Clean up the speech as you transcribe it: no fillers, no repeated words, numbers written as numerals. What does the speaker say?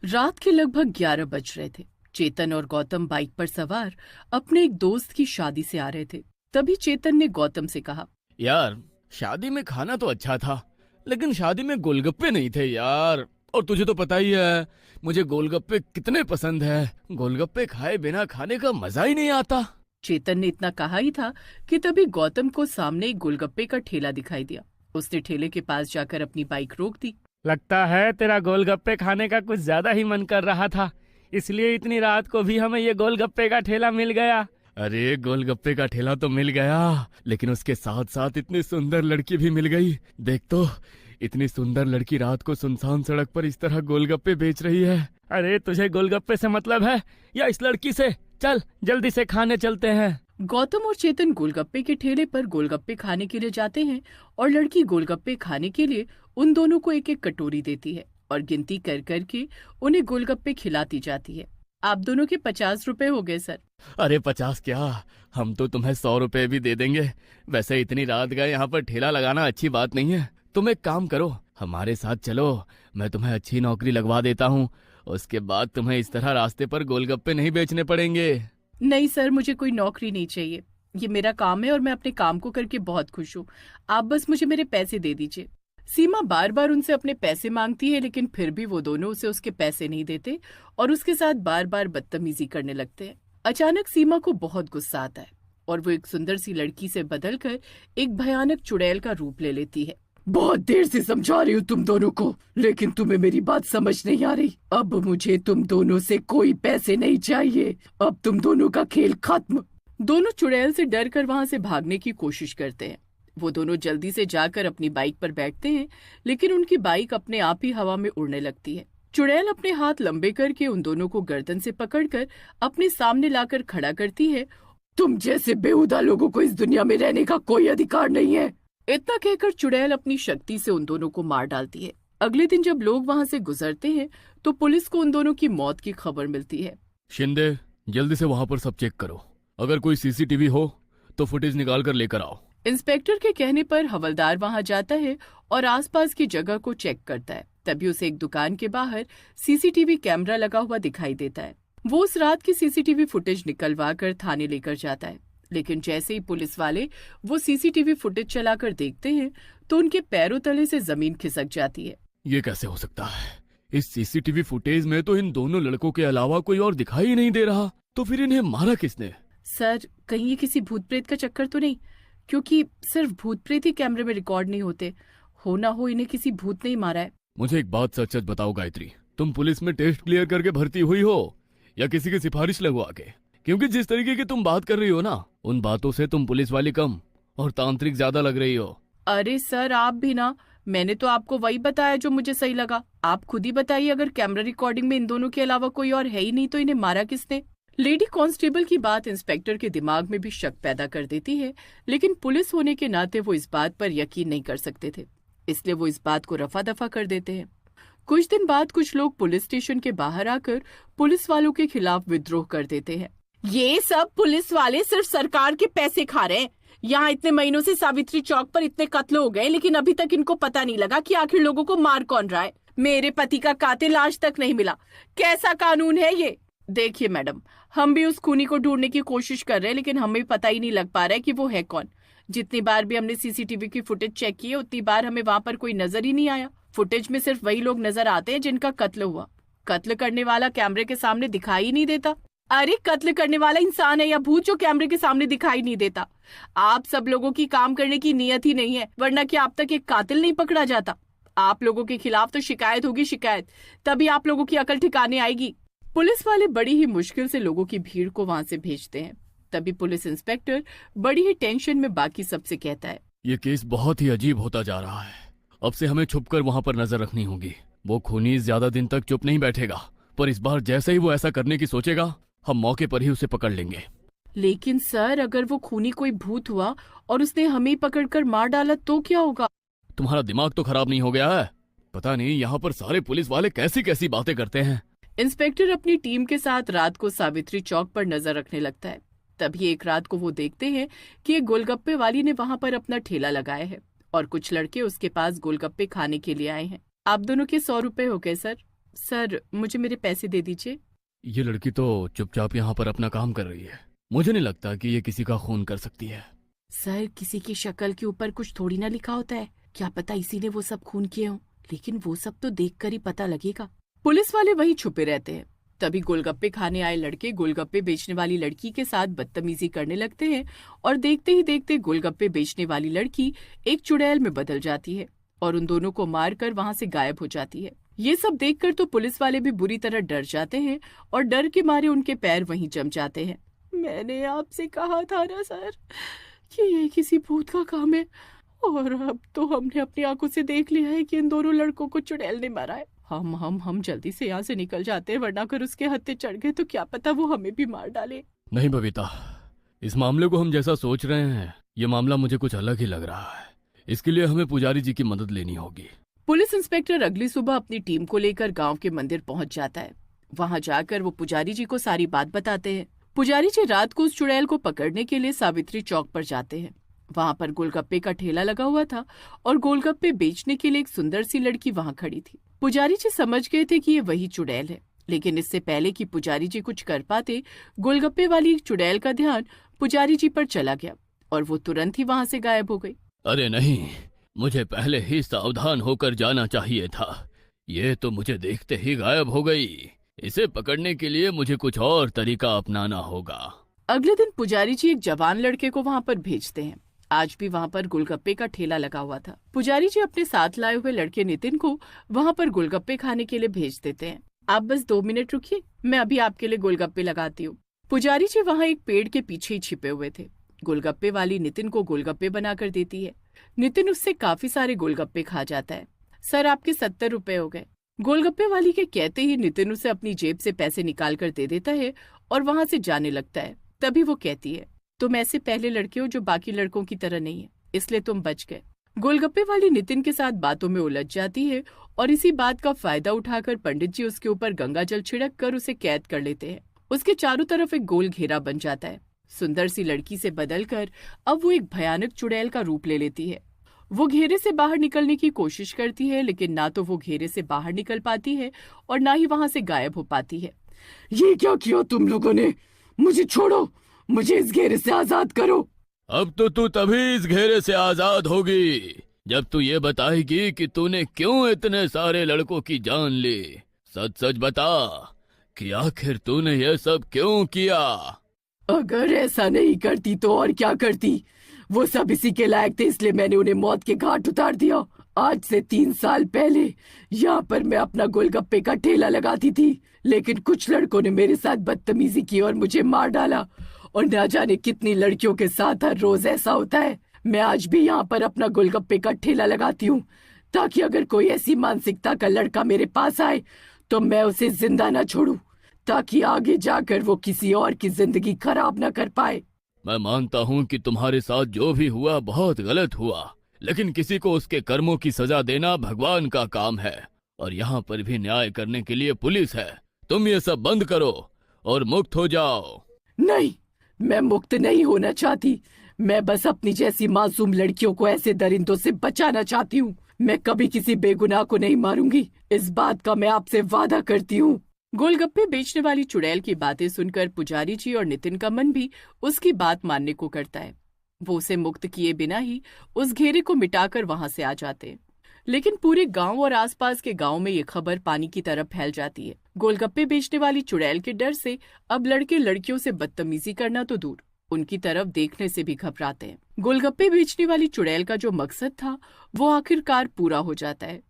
रात के लगभग 11 बज रहे थे। चेतन और गौतम बाइक पर सवार अपने एक दोस्त की शादी से आ रहे थे। तभी चेतन ने गौतम से कहा, यार, शादी में खाना तो अच्छा था, लेकिन शादी में गोलगप्पे नहीं थे यार। और तुझे तो पता ही है मुझे गोलगप्पे कितने पसंद है। गोलगप्पे खाए बिना खाने का मजा ही नहीं आता। चेतन ने इतना कहा ही था कि तभी गौतम को सामने एक गोलगप्पे का ठेला दिखाई दिया। उसने ठेले के पास जाकर अपनी बाइक रोक दी। लगता है तेरा गोलगप्पे खाने का कुछ ज्यादा ही मन कर रहा था, इसलिए इतनी रात को भी हमें ये गोलगप्पे का ठेला मिल गया। अरे गोलगप्पे का ठेला तो मिल गया, लेकिन उसके साथ साथ इतनी सुंदर लड़की भी मिल गई। देख तो, इतनी सुंदर लड़की रात को सुनसान सड़क पर इस तरह गोलगप्पे बेच रही है। अरे तुझे गोलगप्पे से मतलब है या इस लड़की से? चल जल्दी से खाने चलते हैं। गौतम और चेतन गोलगप्पे के ठेले पर गोलगप्पे खाने के लिए जाते हैं और लड़की गोलगप्पे खाने के लिए उन दोनों को एक एक कटोरी देती है और गिनती कर कर के उन्हें गोलगप्पे खिलाती जाती है। आप दोनों के 50 रुपए हो गए सर। अरे 50 क्या, हम तो तुम्हें 100 रुपए भी दे देंगे। वैसे इतनी रात गए यहाँ पर ठेला लगाना अच्छी बात नहीं है। तुम एक काम करो, हमारे साथ चलो, मैं तुम्हें अच्छी नौकरी लगवा देता हूँ। उसके बाद तुम्हें इस तरह रास्ते पर गोलगप्पे नहीं बेचने पड़ेंगे। नहीं सर, मुझे कोई नौकरी नहीं चाहिए। ये मेरा काम है और मैं अपने काम को करके बहुत खुश हूँ। आप बस मुझे मेरे पैसे दे दीजिए। सीमा बार बार उनसे अपने पैसे मांगती है, लेकिन फिर भी वो दोनों उसे उसके पैसे नहीं देते और उसके साथ बार बार बदतमीजी करने लगते हैं। अचानक सीमा को बहुत गुस्सा आता है और वो एक सुंदर सी लड़की से बदलकर एक भयानक चुड़ैल का रूप ले लेती है। बहुत देर से समझा रही हूँ तुम दोनों को, लेकिन तुम्हें मेरी बात समझ नहीं आ रही। अब मुझे तुम दोनों से कोई पैसे नहीं चाहिए। अब तुम दोनों का खेल खत्म। दोनों चुड़ैल से डर कर वहां से भागने की कोशिश करते हैं। वो दोनों जल्दी से जाकर अपनी बाइक पर बैठते हैं, लेकिन उनकी बाइक अपने आप ही हवा में उड़ने लगती है। चुड़ैल अपने हाथ लंबे करके उन दोनों को गर्दन से पकड़कर अपने सामने लाकर खड़ा करती है। तुम जैसे बेहुदा लोगों को इस दुनिया में रहने का कोई अधिकार नहीं है। इतना कहकर चुड़ैल अपनी शक्ति से उन दोनों को मार डालती है। अगले दिन जब लोग वहां से गुजरते हैं तो पुलिस को उन दोनों की मौत की खबर मिलती है। शिंदे, जल्दी से वहां पर सब चेक करो। अगर कोई सीसीटीवी हो तो फुटेज निकाल कर लेकर आओ। इंस्पेक्टर के कहने पर हवलदार वहां जाता है और आसपास की जगह को चेक करता है। तभी उसे एक दुकान के बाहर सीसीटीवी कैमरा लगा हुआ दिखाई देता है। वो उस रात की सीसीटीवी फुटेज निकलवा कर थाने लेकर जाता है, लेकिन जैसे ही पुलिस वाले वो सीसीटीवी फुटेज चलाकर देखते हैं तो उनके पैरों तले से जमीन खिसक जाती है। ये कैसे हो सकता है? इस सीसीटीवी फुटेज में तो इन दोनों लड़कों के अलावा कोई और दिखाई ही नहीं दे रहा। तो फिर इन्हें मारा किसने? सर, कहीं ये किसी भूत प्रेत का चक्कर तो नहीं? क्योंकि सिर्फ भूत प्रेत ही कैमरे में रिकॉर्ड नहीं होते। हो ना हो इन्हें किसी भूत ने ही मारा है। मुझे एक बात सच सच बताओ गायत्री, तुम पुलिस में टेस्ट क्लियर करके भर्ती हुई हो या किसी की सिफारिश लगवा के? क्योंकि जिस तरीके की तुम बात कर रही हो ना, उन बातों से तुम पुलिस वाली कम और तांत्रिक ज्यादा लग रही हो। अरे सर, आप भी ना। मैंने तो आपको वही बताया जो मुझे सही लगा। आप खुद ही बताइए, अगर कैमरा रिकॉर्डिंग में इन दोनों के अलावा कोई और है ही नहीं तो इन्हें मारा किसने? लेडी कांस्टेबल की बात इंस्पेक्टर के दिमाग में भी शक पैदा कर देती है, लेकिन पुलिस होने के नाते वो इस बात पर यकीन नहीं कर सकते थे, इसलिए वो इस बात को रफा दफा कर देते हैं। कुछ दिन बाद कुछ लोग पुलिस स्टेशन के बाहर आकर पुलिस वालों के खिलाफ विद्रोह कर देते हैं। ये सब पुलिस वाले सिर्फ सरकार के पैसे खा रहे हैं। यहाँ इतने महीनों से सावित्री चौक पर इतने कत्ल हो गए, लेकिन अभी तक इनको पता नहीं लगा कि आखिर लोगों को मार कौन रहा है। मेरे पति का कातिल आज तक नहीं मिला। कैसा कानून है ये? देखिए मैडम, हम भी उस खूनी को ढूंढने की कोशिश कर रहे हैं, लेकिन हमें पता ही नहीं लग पा रहा है कि वो है कौन। जितनी बार भी हमने सीसीटीवी की फुटेज चेक की है, उतनी बार हमें वहां पर कोई नजर ही नहीं आया। फुटेज में सिर्फ वही लोग नजर आते हैं जिनका कत्ल हुआ। कत्ल करने वाला कैमरे के सामने दिखाई ही नहीं देता। अरे कत्ल करने वाला इंसान है या भूत जो कैमरे के सामने दिखाई नहीं देता? आप सब लोगों की काम करने की नीयत ही नहीं है, वरना क्या अब तक एक कातिल नहीं पकड़ा जाता? आप लोगों के खिलाफ तो शिकायत होगी, शिकायत, तभी आप लोगों की अकल ठिकाने आएगी। पुलिस वाले बड़ी ही मुश्किल से लोगों की भीड़ को वहां से भेजते हैं। तभी पुलिस इंस्पेक्टर बड़ी ही टेंशन में बाकी सबसे कहता है, ये केस बहुत ही अजीब होता जा रहा है। अब से हमें छुपकर वहां पर नजर रखनी होगी। वो खूनी ज्यादा दिन तक चुप नहीं बैठेगा, पर इस बार जैसे ही वो ऐसा करने की सोचेगा, हम मौके पर ही उसे पकड़ लेंगे। लेकिन सर, अगर वो खूनी कोई भूत हुआ और उसने हमें ही पकड़कर मार डाला तो क्या होगा? तुम्हारा दिमाग तो खराब नहीं हो गया है? पता नहीं यहाँ पर सारे पुलिस वाले कैसी कैसी बातें करते हैं। इंस्पेक्टर अपनी टीम के साथ रात को सावित्री चौक पर नजर रखने लगता है। तभी एक रात को वो देखते हैं कि एक गोलगप्पे वाली ने वहां पर अपना ठेला लगाया है और कुछ लड़के उसके पास गोलगप्पे खाने के लिए आए हैं। आप दोनों के 100 रुपए हो गए सर। सर मुझे मेरे पैसे दे दीजिए। ये लड़की तो चुपचाप यहाँ पर अपना काम कर रही है। मुझे नहीं लगता कि ये किसी का खून कर सकती है। सर किसी की शक्ल के ऊपर कुछ थोड़ी ना लिखा होता है, क्या पता इसी ने वो सब खून किए हों, लेकिन वो सब तो देखकर ही पता लगेगा। पुलिस वाले वहीं छुपे रहते हैं। तभी गोलगप्पे खाने आए लड़के गोलगप्पे बेचने वाली लड़की के साथ बदतमीजी करने लगते हैं और देखते ही देखते गोलगप्पे बेचने वाली लड़की एक चुड़ैल में बदल जाती है और उन दोनों को मारकर वहां से गायब हो जाती है। ये सब देखकर तो पुलिस वाले भी बुरी तरह डर जाते हैं और डर के मारे उनके पैर वहीं जम जाते हैं। मैंने आपसे कहा था ना सर कि ये किसी भूत का काम है, और अब तो हमने अपनी आंखों से देख लिया है कि इन दोनों लड़कों को चुड़ैल ने मारा है। हम जल्दी से यहाँ से निकल जाते हैं, वरना अगर उसके हत्थे चढ़ गए तो क्या पता वो हमें भी मार डाले। नहीं बबीता, इस मामले को हम जैसा सोच रहे हैं ये मामला मुझे कुछ अलग ही लग रहा है। इसके लिए हमें पुजारी जी की मदद लेनी होगी। पुलिस इंस्पेक्टर अगली सुबह अपनी टीम को लेकर गांव के मंदिर पहुंच जाता है। वहां जाकर वो पुजारी जी को सारी बात बताते हैं। पुजारी जी रात को उस चुड़ैल को पकड़ने के लिए सावित्री चौक पर जाते हैं। वहां पर गोलगप्पे का ठेला लगा हुआ था और गोलगप्पे बेचने के लिए एक सुंदर सी लड़की वहां खड़ी थी। पुजारी जी समझ गए थे कि ये वही चुड़ैल है, लेकिन इससे पहले कि पुजारी जी कुछ कर पाते, गोलगप्पे वाली चुड़ैल का ध्यान पुजारी जी पर चला गया और वो तुरंत ही वहां से गायब हो गई। अरे नहीं, मुझे पहले ही सावधान होकर जाना चाहिए था। ये तो मुझे देखते ही गायब हो गई। इसे पकड़ने के लिए मुझे कुछ और तरीका अपनाना होगा। अगले दिन पुजारी जी एक जवान लड़के को वहां पर भेजते हैं। आज भी वहां पर गोलगप्पे का ठेला लगा हुआ था। पुजारी जी अपने साथ लाए हुए लड़के नितिन को वहां पर गोलगप्पे खाने के लिए भेज देते हैं। आप बस 2 मिनट रुकिए, मैं अभी आपके लिए गोलगप्पे लगाती हूँ। पुजारी जी वहाँ एक पेड़ के पीछे ही छिपे हुए थे। गोलगप्पे वाली नितिन को गोलगप्पे बनाकर देती है। नितिन उससे काफी सारे गोलगप्पे खा जाता है। सर आपके 70 रुपए हो गए। गोलगप्पे वाली के कहते ही नितिन उसे अपनी जेब से पैसे निकाल कर दे देता है और वहां से जाने लगता है। तभी वो कहती है, तुम ऐसे पहले लड़के हो जो बाकी लड़कों की तरह नहीं है, इसलिए तुम बच गए। गोलगप्पे वाली नितिन के साथ बातों में उलझ जाती है और इसी बात का फायदा उठाकर पंडित जी उसके ऊपर गंगा जल छिड़क कर उसे कैद कर लेते हैं। उसके चारों तरफ एक गोल घेरा बन जाता है। सुंदर सी लड़की से बदलकर अब वो एक भयानक चुड़ैल का रूप ले लेती है। वो घेरे से बाहर निकलने की कोशिश करती है, लेकिन ना तो वो घेरे से बाहर निकल पाती है और ना ही वहां से गायब हो पाती है। ये क्या किया तुम लोगों ने? मुझे छोड़ो, मुझे इस घेरे से आजाद करो। अब तो तू तभी इस घेरे से आजाद होगी जब तू ये बताएगी कि तूने क्यों इतने सारे लड़कों की जान ली। सच सच बता कि आखिर तूने ये सब क्यों किया। अगर ऐसा नहीं करती तो और क्या करती? वो सब इसी के लायक थे, इसलिए मैंने उन्हें मौत के घाट उतार दिया। आज से 3 साल पहले यहाँ पर मैं अपना गोलगप्पे का ठेला लगाती थी, लेकिन कुछ लड़कों ने मेरे साथ बदतमीजी की और मुझे मार डाला। और ना जाने कितनी लड़कियों के साथ हर रोज ऐसा होता है। मैं आज भी यहाँ पर अपना गोलगप्पे का ठेला लगाती हूँ, ताकि अगर कोई ऐसी मानसिकता का लड़का मेरे पास आए तो मैं उसे जिंदा न छोड़ूं, ताकि आगे जाकर वो किसी और की जिंदगी खराब न कर पाए। मैं मानता हूँ कि तुम्हारे साथ जो भी हुआ बहुत गलत हुआ, लेकिन किसी को उसके कर्मों की सजा देना भगवान का काम है और यहाँ पर भी न्याय करने के लिए पुलिस है। तुम ये सब बंद करो और मुक्त हो जाओ। नहीं, मैं मुक्त नहीं होना चाहती। मैं बस अपनी जैसी मासूम लड़कियों को ऐसे दरिंदों से बचाना चाहती हूँ। मैं कभी किसी बेगुनाह को नहीं मारूंगी, इस बात का मैं आपसे वादा करती हूँ। गोलगप्पे बेचने वाली चुड़ैल की बातें सुनकर पुजारी जी और नितिन का मन भी उसकी बात मानने को करता है। वो उसे मुक्त किए बिना ही उस घेरे को मिटाकर वहां से आ जाते हैं। लेकिन पूरे गांव और आसपास के गांव में ये खबर पानी की तरह फैल जाती है। गोलगप्पे बेचने वाली चुड़ैल के डर से अब लड़के लड़कियों से बदतमीजी करना तो दूर, उनकी तरफ देखने से भी घबराते हैं। गोलगप्पे बेचने वाली चुड़ैल का जो मकसद था वो आखिरकार पूरा हो जाता है।